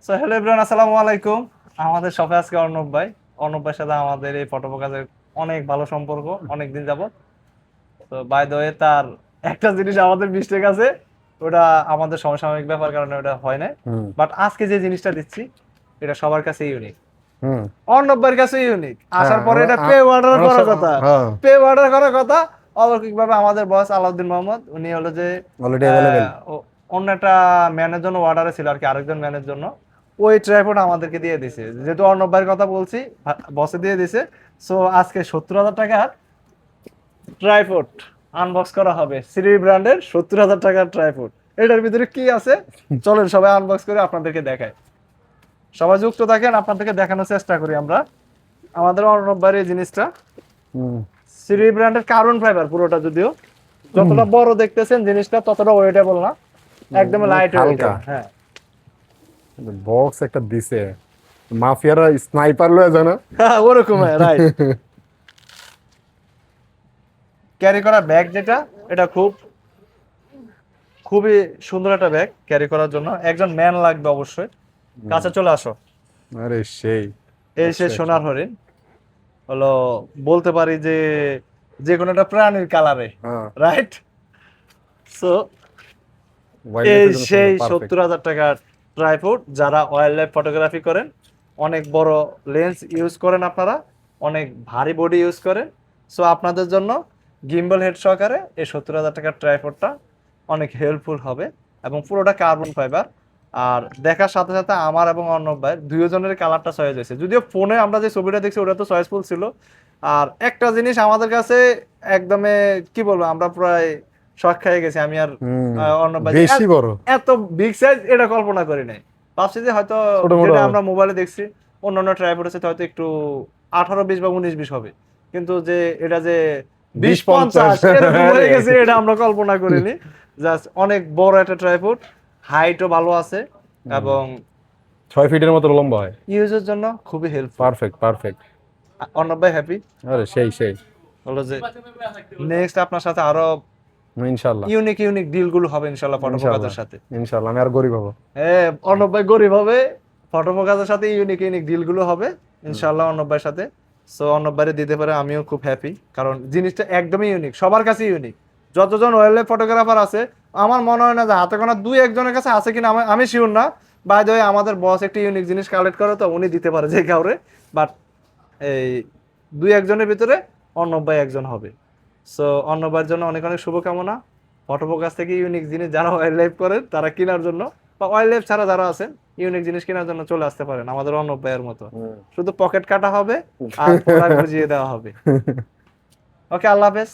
So hello everyone, আসসালামু আলাইকুম। আমাদের শপে আজকে অর্ণব ভাইয়ের সাথে আমাদের এই ফটোপোকাজের অনেক ভালো সম্পর্ক, অনেক দিন যাবত। তো বাই দ্য ওয়ে, তার একটা জিনিস আমাদের মিস্টেক আছে, ওটা আমাদের সমসাময়িক ব্যাপার কারণে ওটা হয় না। হুম বাট আজকে যে জিনিসটা দিচ্ছি এটা সবার কাছে ইউনিক, হুম অর্ণব ভাইয়ের কাছে ইউনিক। হ্যাঁ আসার পরে এটা পে অর্ডার করার কথা, হ্যাঁ অলৌকিকভাবে আমাদের বস আলাউদ্দিন মোহাম্মদ উনি হলো যে অলরেডি অ্যাভেলেবেল। অন্য একটা ম্যানের জন্য অর্ডারে ছিল আর কি, আরেকজন ম্যানের জন্য ওই ট্রাইপড আমাদেরকে দিয়ে দিছে। যেহেতু অর্ণব ভাইয়ের কথা বলছি, বসে দিয়ে দিছে। সো আজকে 70,000 টাকার ট্রাইপড আনবক্স করা হবে, সিরি ব্র্যান্ডের 70,000 টাকার ট্রাইপড। এটার ভিতরে কি আছে চলেন সবাই আনবক্স করে আপনাদেরকে দেখাই। সবাই যুক্ত থাকেন, আপনাদেরকে দেখানোর চেষ্টা করি আমরা আমাদের অর্ণব ভাইয়ের এই জিনিসটা। হুম সিরি ব্র্যান্ডের কার্বন ফাইবার পুরোটা, যদিও যতটা বড় দেখতেছেন জিনিসটা ততটা ওয়েটেবল না, একদম লাইট ওয়েট। হালকা হ্যাঁ, বক্স একটা দিছে, মাফিয়ারা স্নাইপার লয়ে যায় না? ওরকম রাইট। ক্যারি করা ব্যাগ যেটা, এটা খুবই সুন্দর একটা ব্যাগ ক্যারি করার জন্য। একজন ম্যান লাগবে অবশ্যই। কাছে চলে আসো। আরে সেই এই সে সোনার হরিণ, হলো বলতে পারি যে যে কোনো একটা প্রাণীর কালারে, হ্যাঁ, রাইট? সো এই ওয়াইল্ডলাইফের জন্য সেই সুন্দর, পারফেক্ট। 70,000 টাকার ট্রাইপড, যারা ওয়াইল্ড লাইফ ফটোগ্রাফি করেন, অনেক বড় লেন্স ইউজ করেন আপনারা, অনেক ভারী বডি ইউজ করেন। সো আপনাদের জন্য গিম্বল হেড সহকারে এই 70,000 টাকার ট্রাইপডটা অনেক হেল্পফুল হবে, এবং পুরোটা কার্বন ফাইবার। আর দেখার সাথে সাথে আমার এবং অর্ণব ভাইয়ের দুইজনের কালারটা চয়েস হয়েছে, যদিও ফোনে আমরা যে ছবিটা দেখছি ওটা তো চয়েসফুল ছিল। আর একটা জিনিস আমাদের কাছে একদমই, কি বলবো, আমরা প্রায় শখ খেয়ে গেছি, আমি আর হুম অর্ণব ভাই, যে বেশি বড়, এত বিগ সাইজ এটা কল্পনা করি নাই। ভাবছি যে হয়তো ছোট মোটো যেটা হবে। আমরা মোবাইলে দেখছি অন্যান্য ট্রাইপড আছে হয়তো একটু 18-20 বা 19-20 হবে, কিন্তু যে এটা যে 20-50 20-50 এরকম হয়ে গেছে এটা আমরা কল্পনা করিনি। জাস্ট অনেক বড় একটা ট্রাইপড, হাইটও ভালো আছে, এবং 6 ফিটের মতো লম্বা হয়। ইউজের জন্য খুবই হেল্পফুল। Perfect perfect. অর্ণব ভাই হ্যাপি আরে সেই সেই, হলো যে নেক্সট আপনার সাথে আরো ইনশাল্লাহ ইউনিক ইউনিক ডিল গুলো হবে ইনশাল্লাহ ইনশাল্লাহ ফটোফোকাসের সাথে। ইনশাল্লাহ। আমি আর গরিব হবো। হ্যাঁ, অর্ণব ভাই গরিব হবে, ফটোফোকাসের সাথে ইউনিক ইউনিক ডিল গুলো হবে ইনশাল্লাহ অর্ণব ভাইয়ের সাথে। সো অর্ণব ভাইরে দিতে পারে আমিও খুব হ্যাপি, কারণ জিনিসটা একদমই ইউনিক, সবার কাছে ইউনিক। যতজন ওয়াইল্ড লাইফ ফটোগ্রাফার আছে, আমার মনে হয় না যে হাতে গোনা দুই একজনের কাছে আছে কিনা, আমি শিওর না। বাই দ্য ওয়ে, আমাদের বস একটা ইউনিক জিনিস কালেক্ট করে, তো উনি দিতে পারে যে কাউরে। বাট এই দুই একজনের ভিতরে অর্ণব ভাই একজন হবে। সো অর্ণব ভাইয়ের জন্য অনেক অনেক শুভকামনা। ফটোফোকাস থেকে ইউনিক জিনিস যারা ওয়াইল্ড লাইফ করেন তারা কেনার জন্য, বা ওয়াইল্ড লাইফ ছাড়া যারা আছেন ইউনিক জিনিস কেনার জন্য চলে আসতে পারেন আমাদের অর্ণব ভাইয়ের মতো। শুধু পকেট কাটা হবে আর প্রোডাক্ট বুঝিয়ে দেওয়া হবে। ওকে, আল্লাহ হাফেজ।